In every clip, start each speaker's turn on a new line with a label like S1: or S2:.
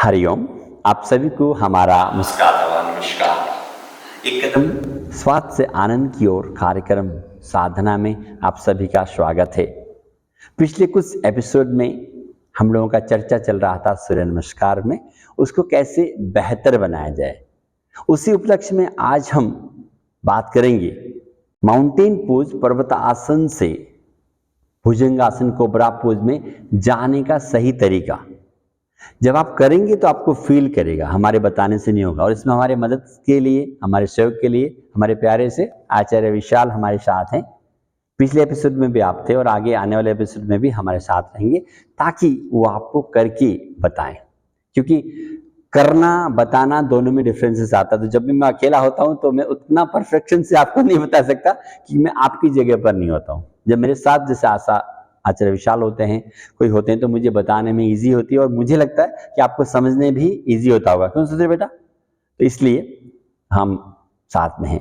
S1: हरिओम। आप सभी को हमारा मुस्कुराता हुआ नमस्कार। एक कदम स्वास्थ्य से आनंद की ओर कार्यक्रम साधना में आप सभी का स्वागत है। पिछले कुछ एपिसोड में हम लोगों का चर्चा चल रहा था सूर्य नमस्कार में, उसको कैसे बेहतर बनाया जाए। उसी उपलक्ष्य में आज हम बात करेंगे माउंटेन पोज पर्वत आसन से भुजंगासन कोबरा पोज में जाने का सही तरीका। जब आप करेंगे तो आपको फील करेगा, हमारे बताने से नहीं होगा। और इसमें हमारे मदद के लिए, हमारे सहयोग के लिए हमारे प्यारे से आचार्य विशाल हमारे साथ हैं। पिछले एपिसोड में भी आप थे और आगे आने वाले एपिसोड में भी हमारे साथ रहेंगे, ताकि वो आपको करके बताएं। क्योंकि करना बताना दोनों में डिफरेंसेस आता है। तो जब भी मैं अकेला होता हूं तो मैं उतना परफेक्शन से आपको नहीं बता सकता कि मैं आपकी जगह पर नहीं होता हूं। जब मेरे साथ जैसे आचार्य विशाल होते हैं, कोई होते हैं, तो मुझे बताने में इजी होती है और मुझे लगता है कि आपको समझने भी इजी होता होगा। क्यों सुधीर बेटा? तो इसलिए हम साथ में हैं।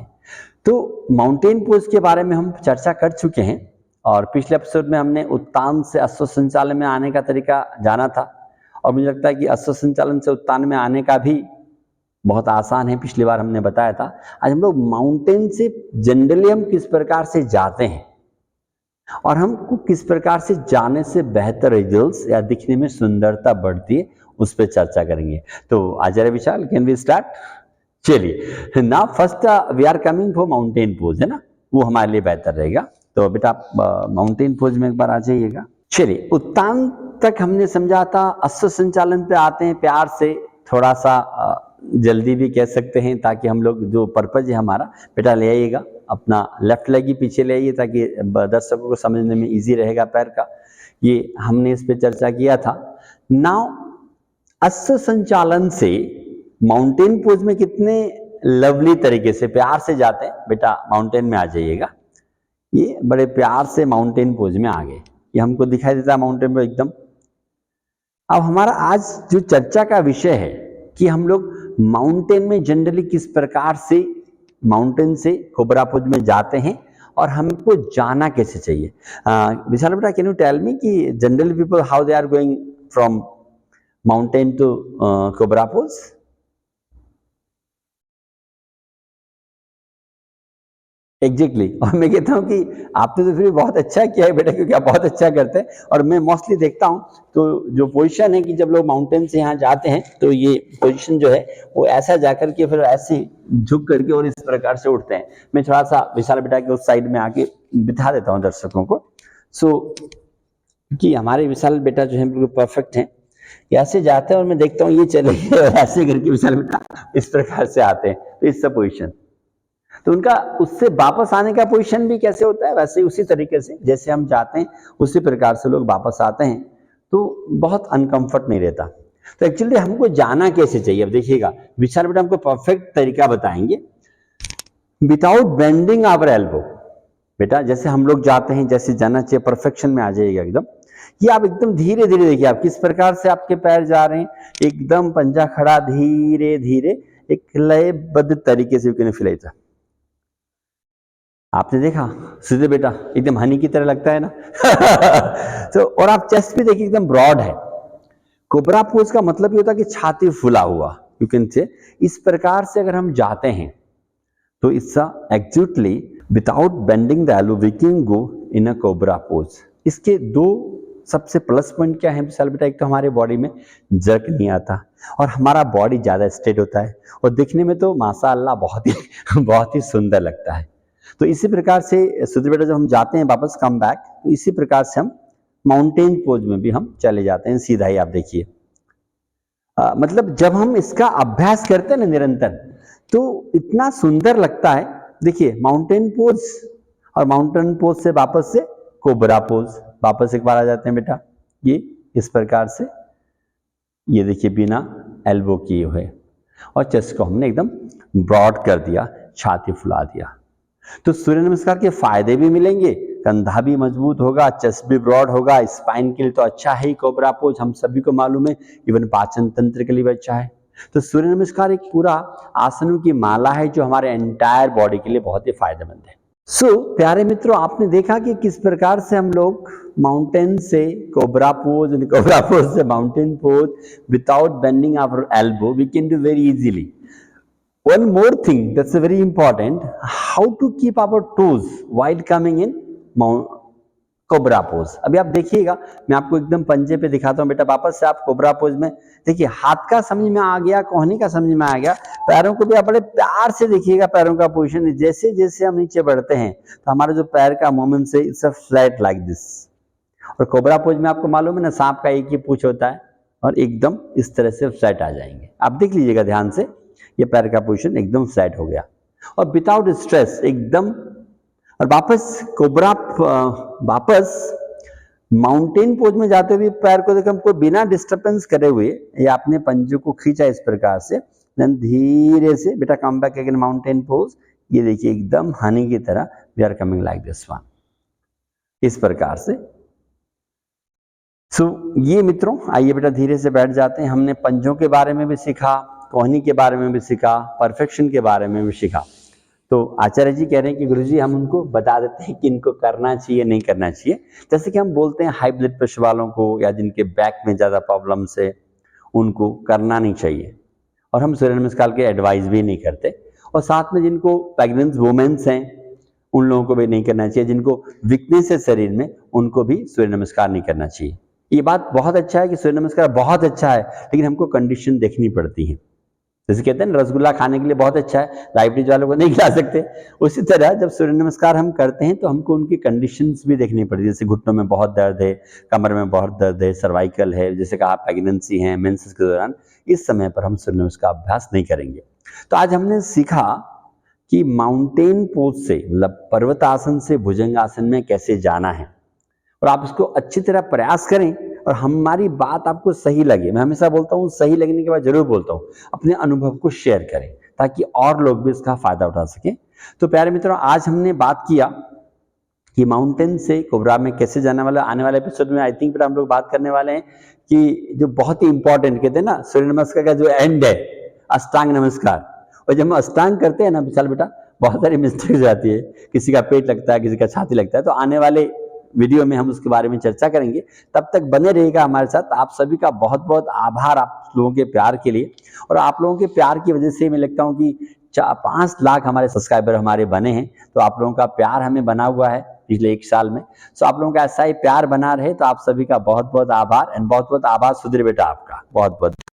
S1: तो माउंटेन पोज के बारे में हम चर्चा कर चुके हैं और पिछले एपिसोड में हमने उत्तान से अश्व संचालन में आने का तरीका जाना था। और मुझे लगता है कि अश्व संचालन से उत्तान में आने का भी बहुत आसान है, पिछली बार हमने बताया था। आज हम लोग माउंटेन से जनरली हम किस प्रकार से जाते हैं और हमको किस प्रकार से जाने से बेहतर रिजल्ट्स या दिखने में सुंदरता बढ़ती है, उस पर चर्चा करेंगे। तो Acharya Vishal, can we start? चलिए, ना first we are coming for mountain pose, है ना, वो हमारे लिए बेहतर रहेगा। तो बेटा आप माउंटेन पोज में एक बार आ जाइएगा। चलिए, उत्तान तक हमने समझा था। अश्व संचालन पे आते हैं, प्यार से थोड़ा सा जल्दी भी कह सकते हैं, ताकि हम लोग जो पर्पज है हमारा, बेटा ले आइएगा अपना लेफ्ट लेग ही पीछे ले आइए, ताकि दर्शकों को समझने में इजी रहेगा पैर का। ये हमने इस पे चर्चा किया था। नाउ अश्व संचालन से माउंटेन पोज में कितने लवली तरीके से प्यार से जाते हैं। बेटा माउंटेन में आ जाइएगा। ये बड़े प्यार से माउंटेन पोज में आ गए, ये हमको दिखाई देता है माउंटेन में एकदम। अब हमारा आज जो चर्चा का विषय है कि हम लोग माउंटेन में जनरली किस प्रकार से माउंटेन से कोबरा पोज में जाते हैं और हमको जाना कैसे चाहिए। विशाल बेटा, कैन यू टेल मी कि generally people how they are going from mountain to cobra pose? Exactly और मैं कहता हूँ कि आपने तो फिर बहुत अच्छा किया है बेटा, क्योंकि आप बहुत अच्छा करते हैं। और मैं मोस्टली देखता हूँ तो जो पोजीशन है कि जब लोग माउंटेन से यहाँ जाते हैं तो ये पोजीशन जो है वो ऐसा जाकर के फिर ऐसे झुक करके और इस प्रकार से उठते हैं। मैं थोड़ा सा विशाल बेटा के उस साइड में आके बिठा देता हूँ दर्शकों को। कि हमारे विशाल बेटा जो है बिल्कुल परफेक्ट है, ऐसे जाते हैं और मैं देखता हूँ ये चले ऐसे करके विशाल बेटा इस प्रकार से आते हैं। तो इस पोजिशन, तो उनका उससे वापस आने का पोजीशन भी कैसे होता है, वैसे उसी तरीके से जैसे हम जाते हैं उसी प्रकार से लोग वापस आते हैं, तो बहुत अनकंफर्ट नहीं रहता। तो एक्चुअली हमको जाना कैसे चाहिए, अब देखिएगा विशाल बेटा हमको परफेक्ट तरीका बताएंगे विदाउट बेंडिंग आवर एल्बो। बेटा जैसे हम लोग जाते हैं, जैसे जाना चाहिए, परफेक्शन में आ जाइएगा एकदम। ये आप एकदम धीरे धीरे देखिए आप किस प्रकार से आपके पैर जा रहे हैं, एकदम पंजा खड़ा धीरे धीरे एक लयबद्ध तरीके से फिर आपने देखा सीधे बेटा एकदम हनी की तरह लगता है ना। तो और आप चेस्ट भी देखिए एकदम ब्रॉड है। कोबरा पोज का मतलब ये होता है कि छाती फुला हुआ, यू कैन से। इस प्रकार से अगर हम जाते हैं तो इसका actually without bending the elbow we can go in a cobra pose. इसके दो सबसे प्लस पॉइंट क्या है विशाल बेटा? एक तो हमारे बॉडी में जर्क नहीं आता और हमारा बॉडी ज्यादा स्ट्रेट होता है और दिखने में तो माशाअल्लाह बहुत ही सुंदर लगता है। तो इसी प्रकार से सुधीर बेटा जब हम जाते हैं वापस कम बैक, तो इसी प्रकार से हम माउंटेन पोज में भी हम चले जाते हैं सीधा ही। आप देखिए मतलब जब हम इसका अभ्यास करते हैं ना निरंतर, तो इतना सुंदर लगता है। देखिए माउंटेन पोज और माउंटेन पोज से वापस से कोबरा पोज, वापस एक बार आ जाते हैं बेटा ये इस प्रकार से। ये देखिए बिना एल्बो किए हुए और चेस्ट को हमने एकदम ब्रॉड कर दिया, छाती फुला दिया। तो सूर्य नमस्कार के फायदे भी मिलेंगे, कंधा भी मजबूत होगा, चेस्ट भी ब्रॉड होगा, स्पाइन के लिए तो अच्छा है ही कोबरा पोज, हम सभी को मालूम है, इवन पाचन तंत्र के लिए भी अच्छा है। तो सूर्य नमस्कार एक पूरा आसनों की माला है जो हमारे एंटायर बॉडी के लिए बहुत ही फायदेमंद है। प्यारे मित्रों, आपने देखा कि किस प्रकार से हम लोग माउंटेन से cobra pose and cobra pose से mountain pose without bending our elbow we can do very easily. One more thing that's very important, how to keep our toes while coming in cobra pose. अभी आप देखिएगा, मैं आपको एकदम पंजे पे दिखाता हूँ बेटा। वापस से आप कोबरा पोज में देखिए, हाथ का समझ में आ गया, कोहनी का समझ में आ गया, पैरों को भी आप बड़े प्यार से देखिएगा। पैरों का पोजीशन जैसे जैसे हम नीचे बढ़ते हैं तो हमारा जो पैर का मूवमेंट से it's a flat like this. और कोबरा पोज में आपको मालूम है ना, सांप का एक ही पूंछ होता है और एकदम इस तरह से फ्लैट आ जाएंगे। आप देख लीजिएगा ध्यान से, ये पैर का पोजीशन एकदम फ्लैट हो गया और विदाउट स्ट्रेस एकदम। और वापस माउंटेन पोज में जाते हुए पैर को देखो, हमको बिना डिस्टर्बेंस करे हुए ये आपने पंजे को खींचा इस प्रकार से, देन धीरे से बेटा come back again mountain pose. ये देखिए एकदम हनी की तरह we are coming like this one, इस प्रकार से। ये मित्रों, आइए बेटा धीरे से बैठ जाते हैं। हमने पंजों के बारे में भी सीखा, कोहनी के बारे में भी सीखा, परफेक्शन के बारे में भी सीखा। तो आचार्य जी कह रहे हैं कि गुरुजी हम उनको बता देते हैं कि इनको करना चाहिए नहीं करना चाहिए। जैसे कि हम बोलते हैं हाई ब्लड प्रेशर वालों को या जिनके बैक में ज़्यादा प्रॉब्लम्स है, उनको करना नहीं चाहिए और हम सूर्य नमस्कार के एडवाइस भी नहीं करते। और साथ में जिनको प्रेग्नेंट वुमेन्स हैं उन लोगों को भी नहीं करना चाहिए, जिनको वीकनेस है शरीर में उनको भी सूर्य नमस्कार नहीं करना चाहिए। ये बात बहुत अच्छा है कि सूर्य नमस्कार बहुत अच्छा है, लेकिन हमको कंडीशन देखनी पड़ती है। जैसे कहते हैं रसगुल्ला खाने के लिए बहुत अच्छा है, डायबिटीज वालों को नहीं खिला सकते, उसी तरह जब सूर्य नमस्कार हम करते हैं तो हमको उनकी कंडीशंस भी देखनी पड़ती है। जैसे घुटनों में बहुत दर्द है, कमर में बहुत दर्द है, सर्वाइकल है, जैसे कहा प्रेगनेंसी है, मेंसेस के दौरान, इस समय पर हम सूर्य नमस्कार अभ्यास नहीं करेंगे। तो आज हमने सीखा कि माउंटेन पोज से मतलब पर्वतासन से भुजंगासन में कैसे जाना है, और आप इसको अच्छी तरह प्रयास करें और हमारी बात आपको सही लगे। मैं हमेशा बोलता हूँ, सही लगने के बाद जरूर बोलता हूँ, अपने अनुभव को शेयर करें ताकि और लोग भी इसका फायदा उठा सकें। तो प्यारे मित्रों, आज हमने बात किया कि माउंटेन से कोबरा में कैसे जाने वाला। आने वाले एपिसोड में आई थिंक हम लोग बात करने वाले हैं कि जो बहुत ही इंपॉर्टेंट कहते हैं ना, सूर्य नमस्कार का जो एंड है अष्टांग नमस्कार। और जब हम अष्टांग करते हैं ना विशाल बेटा, बहुत सारी मिस्टेक हो जाती है, किसी का पेट लगता है, किसी का छाती लगता है। तो आने वाले वीडियो में हम उसके बारे में चर्चा करेंगे, तब तक बने रहिएगा हमारे साथ। आप सभी का बहुत बहुत आभार आप लोगों के प्यार के लिए, और आप लोगों के प्यार की वजह से मैं लगता हूँ कि 5 लाख हमारे सब्सक्राइबर हमारे बने हैं। तो आप लोगों का प्यार हमें बना हुआ है पिछले 1 साल में। सो आप लोगों का ऐसा ही प्यार बना रहे। तो आप सभी का बहुत बहुत आभार एंड बहुत बहुत आभार सुधीर बेटा, आपका बहुत बहुत